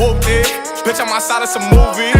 whooped it. Bitch, I'm outside of some movie.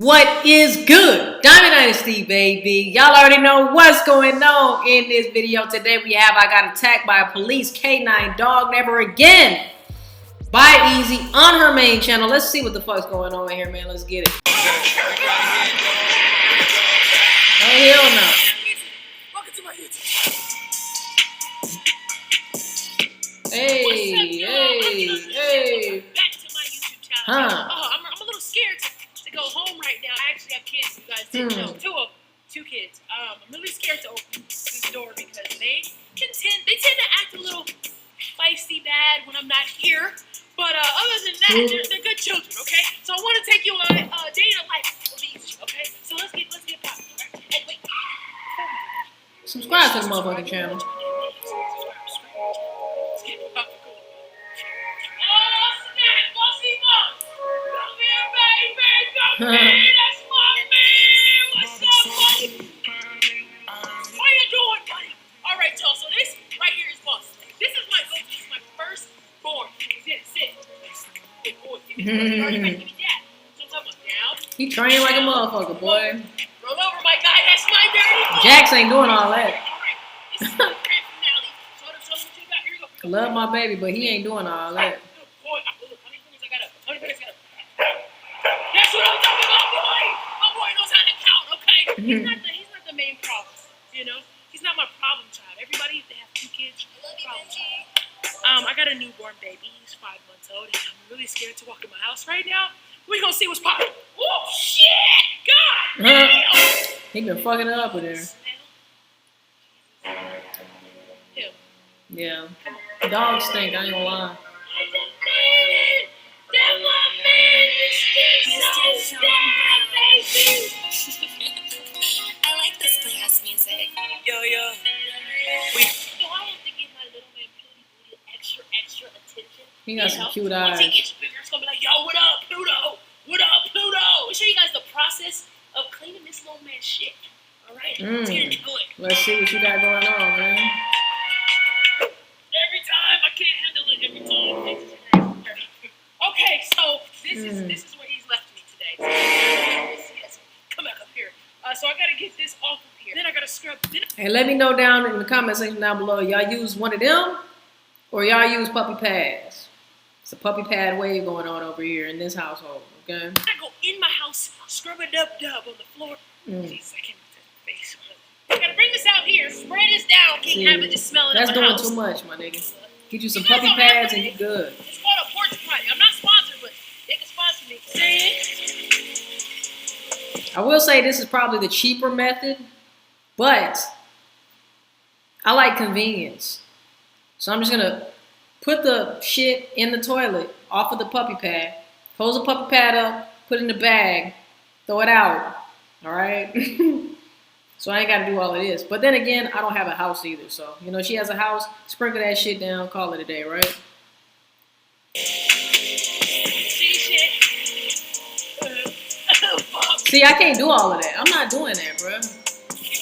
What is good? Diamond Dynasty, baby. Y'all already know what's going on in this video. Today I got attacked by a police K9 dog. Never again. By Ezee on her main channel. Let's see what the fuck's going on here, man. Let's get it. Oh, hell no. Welcome to my YouTube. Hey. Back to my YouTube channel. Huh. I'm a little scared to go home right now. I actually have kids, you guys didn't know. Two kids. I'm really scared to open this door because they tend to act a little feisty bad when I'm not here. But other than that, they're good children, okay? So I want to take you on a day in the life of Ezee, okay? So let's get popping, right? And wait. Subscribe to the motherfucking channel. Let's get popping. Come here, baby. That's my man. What's up, buddy? What you doing, buddy? All right, y'all. So this right here is boss. This is my go-to. This is my firstborn. Sit. Good boy. Give me that. So I'm talking about down. He trained like a motherfucker, boy. Roll over, my guy. That's my dirty boy. Jax ain't doing all that. All right. This is the grand finale. Show them what you got. Here we go. Love my baby, but he ain't doing all that. Boy, how many fingers I got up? How many fingers I got up? That's what I'm talking about, boy. My boy knows how to count, okay? He's not the main problem, you know? He's not my problem child. Everybody, they have two kids. Problem child. I got a newborn baby. He's 5 months old, and I'm really scared to walk in my house right now. We're gonna see what's popping. Oh, shit! God damn! He been fucking it up with her. Yeah. Dogs stink, I ain't gonna lie. I like this playhouse music. Yo. So I have to give my little man Pluto extra attention. He got some cute Once he eyes. gets bigger, it's gonna be like, yo, what up, Pluto? What up, Pluto? I'll show you guys the process of cleaning this little man's shit. All right? Let's get into it. Let's see what you got going on, man. Every time I can't handle it. Every time. Okay, so this is where he's left me today. Yes. Come back up here. So I gotta get this off of here. Then I gotta scrub. Hey, let me know down in the comment section down below. Y'all use one of them or y'all use puppy pads? It's a puppy pad wave going on over here in this household, okay? I go in my house, scrub a dub on the floor. Jeez, I can't do that face. I gotta bring this out here, spray this down. Can't have it just smelling in my house. That's doing too much, my nigga. Get you some puppy pads and you good. It's called a porch party. I'm not sponsored, but they can sponsor me. See? I will say this is probably the cheaper method, but I like convenience. So I'm just gonna put the shit in the toilet off of the puppy pad, close the puppy pad up, put it in the bag, throw it out. All right. So I ain't got to do all of this. But then again, I don't have a house either. So, you know, she has a house, sprinkle that shit down, call it a day, right? See, I can't do all of that. I'm not doing that, bro.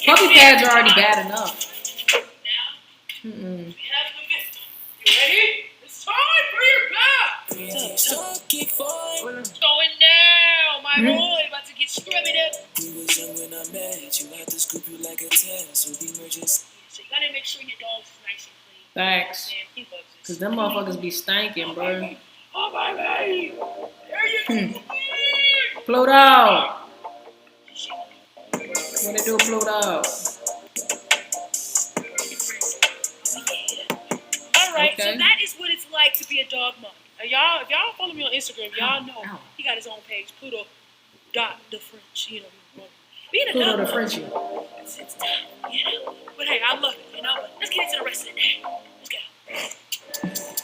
Puppy pads are already bad enough. Now, we have an event. You ready? It's time for your bath. It's going down, my boy. About to get scrubby up. So you gotta make sure your dog's nice and clean. Facts. Because them motherfuckers be stanking, bro. Oh, my baby. There you go. Pluto. What it do, Pluto? Alright, so that is what it's like to be a dog mom. If y'all follow me on Instagram, y'all know he got his own page, Pluto.TheFrench, you know. Being a Pluto dog the Frenchie. it's tough, you know. But hey, I love it, you know. Let's get into the rest of the day. Let's go.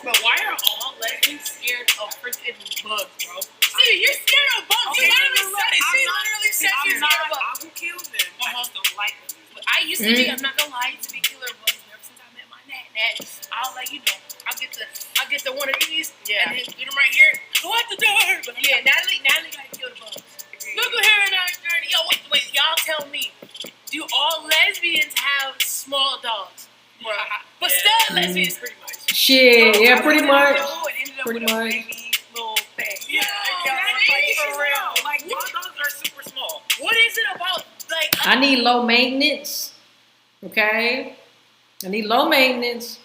But why are all lesbians scared of freaking bugs, bro? See, you're scared of bugs. Okay, You literally said it. She literally said she's scared of bugs. I will kill them. I just don't like them. But I used to be, I'm not gonna lie, I used to be killer of bugs. Ever since I met my nat, I'll let you know. I'll get the one of these, and then get them right here. Go out the door. But yeah, Natalie gotta kill the bugs. Look at her in our journey. Yo, wait, y'all tell me, do all lesbians have small dogs? But stud lesbians, pretty much. Shit, yeah, pretty much. Pretty Pretty much. Little thing. Yeah, For real. Like, those are super small. What is it about, like, I need low maintenance. Okay? I need low maintenance.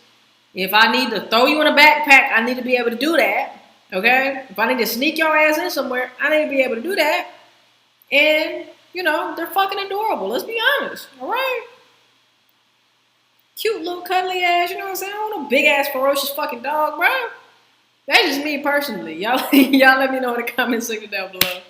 If I need to throw you in a backpack, I need to be able to do that. Okay? If I need to sneak your ass in somewhere, I need to be able to do that. And, you know, they're fucking adorable. Let's be honest. Alright? Cute little cuddly ass, you know what I'm saying? I don't want no big ass ferocious fucking dog, bro. That's just me personally. Y'all let me know in the comment section down below.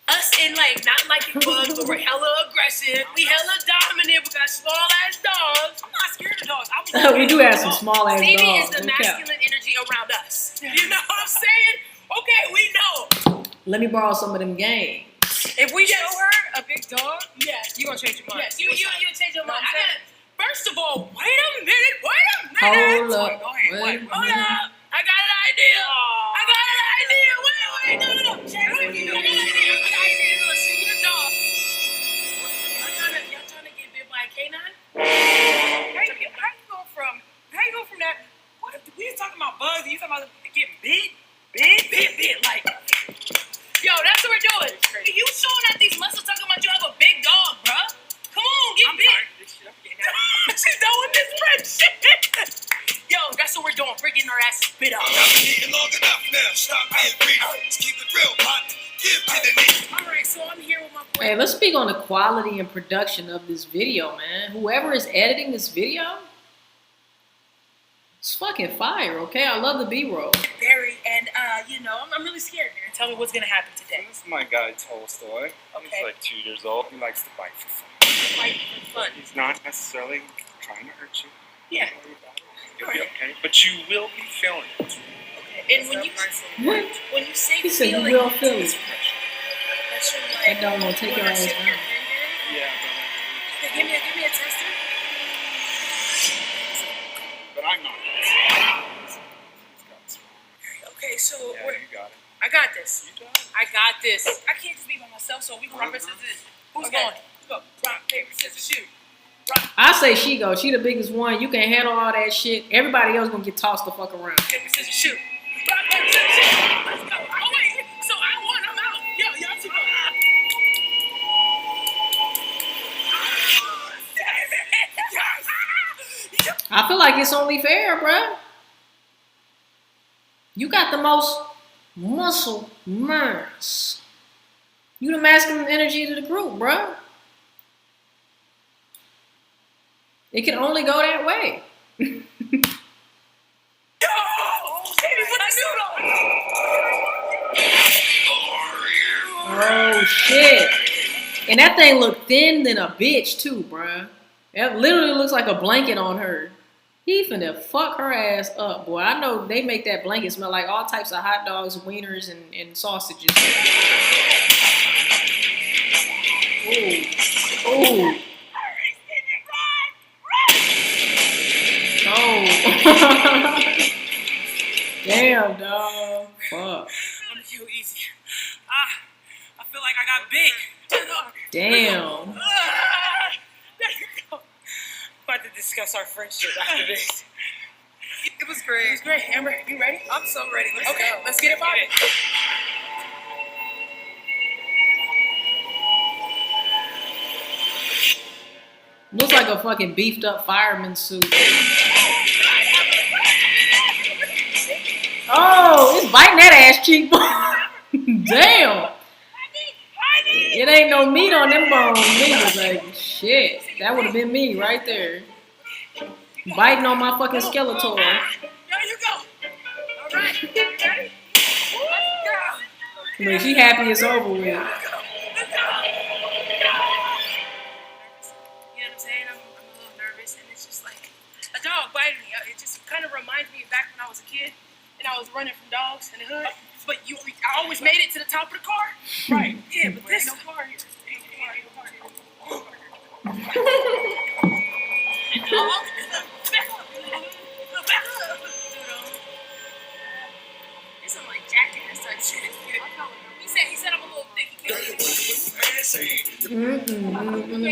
us in, like, not like it bugs, but we're hella aggressive. We hella dominant. We got small ass dogs. I'm not scared of dogs. We do have some small ass Stevie dogs. is the no cap. masculine energy around us. You know what I'm saying? Okay, we know. Let me borrow some of them games. If we show her a big dog, Yes. you gonna change your mind. Yes, you change your mind. No, I'm saying. First of all, wait a minute. Hold up. Go ahead. Wait. Hold up. I got an idea. I got an idea. Wait. No. I got an idea. Listen, your dog. Y'all trying to get bit by a canine? How you go from that? What? We ain't talking about bugs. You talking about getting big? Big. Like, Yo, that's what we're doing. You showing out these muscles talking about you have a big dog, bruh. Come on, get I'm big. tired of this shit. I'm getting out. She's done with this friendship. Yo, that's what we're doing. We're getting our asses bit up. I've been eating long enough now. Stop being greedy. Let's keep it real, pot. Give to the need. Alright, so I'm here with my boy. Hey, let's speak on the quality and production of this video, man. Whoever is editing this video, it's fucking fire, okay? I love the B-roll. Barry, and I'm really scared, Barry. Tell me what's gonna happen today. This is my guy Tolstoy. Okay. He's like 2 years old. He likes to bite for fun. Fight for fun. He's not necessarily trying to hurt you. Yeah. Don't worry about it. You'll be okay. But you will be feeling it. And when you say He said you feeling, will feel it. that's your, like, That dog gonna take when your I ass shake down. your hand, Barry? Yeah, Okay, give me a tester. but I'm not. Okay, so Yeah, we're, you got it. I got this. You got it. I got this. I can't just be by myself, so we can rock, paper, scissors. Who's going? Let's go. Rock, paper, scissors, shoot. I say she go. She the biggest one. You can handle all that shit. Everybody else gonna get tossed the fuck around. Paper, scissors, shoot. Rock, paper, scissors, shoot. Let's go. Oh, wait. So I won. I'm out. Yo, y'all two go. I feel like it's only fair, bruh. You got the most muscle mass. You the masculine energy to the group, bruh. It can only go that way. Oh shit. And that thing look thin than a bitch too, bruh. That literally looks like a blanket on her. He finna fuck her ass up, boy. I know they make that blanket smell like all types of hot dogs, wieners, and sausages. Ooh. Oh. Damn, dog. Fuck. I'm gonna feel easy. I feel like I got big. Damn. There you go. About to discuss our friendship after this. It was great. It was great. Amber, you ready? I'm so ready. Let's Okay, go. let's get it poppin'. Looks like a fucking beefed up fireman suit. Oh, it's biting that ass cheek. Damn. It ain't no meat on them bones neither, baby. Shit. That would have been me right there. Biting on my fucking skeleton. There you go. All right, you ready? Let's go. Look, she happy it's over with. You know what I'm saying? I'm a little nervous, and it's just like a dog biting me. It just kind of reminds me of back when I was a kid and I was running from dogs in the hood. But I always made it to the top of the car. Right. Yeah, but this no car here. Ain't no car here. It's some like jackass type shit. He said I'm a little thick. He can't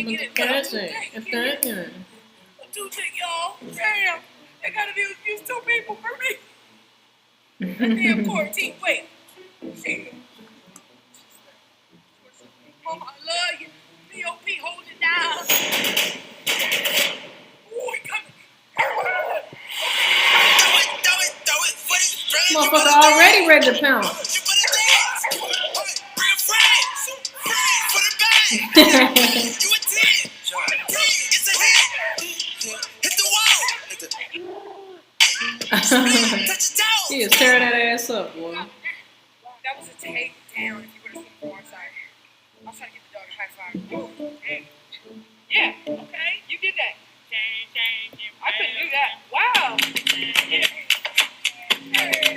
get it. too thick, y'all. Damn. They gotta use 2 people for me. Damn quarantine. Wait. Shit. Mama, I love you. POP, hold it down. Ooh, he coming. Motherfucker already ready to pound. He is tearing that ass up, boy. That was a take down if you would have seen from our side. I was trying to get the dog a high five. Ooh, hey. Yeah, okay, you did that. I couldn't do that. Wow. Yeah.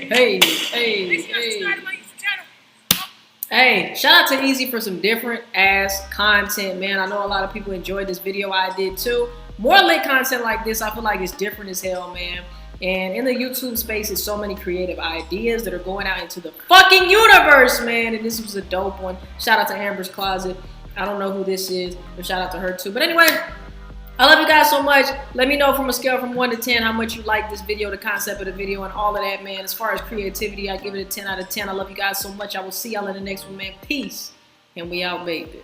Hey. Listen, I subscribe to my YouTube channel. Hey, shout out to Ezee for some different ass content, man. I know a lot of people enjoyed this video. I did too. More lit content like this, I feel like it's different as hell, man. And in the YouTube space, there's so many creative ideas that are going out into the fucking universe, man. And this was a dope one. Shout out to Amber's Closet. I don't know who this is, but shout out to her too. But anyway, I love you guys so much. Let me know from a scale from 1 to 10 how much you like this video, the concept of the video, and all of that, man. As far as creativity, I give it a 10 out of 10. I love you guys so much. I will see y'all in the next one, man. Peace. And we out, baby.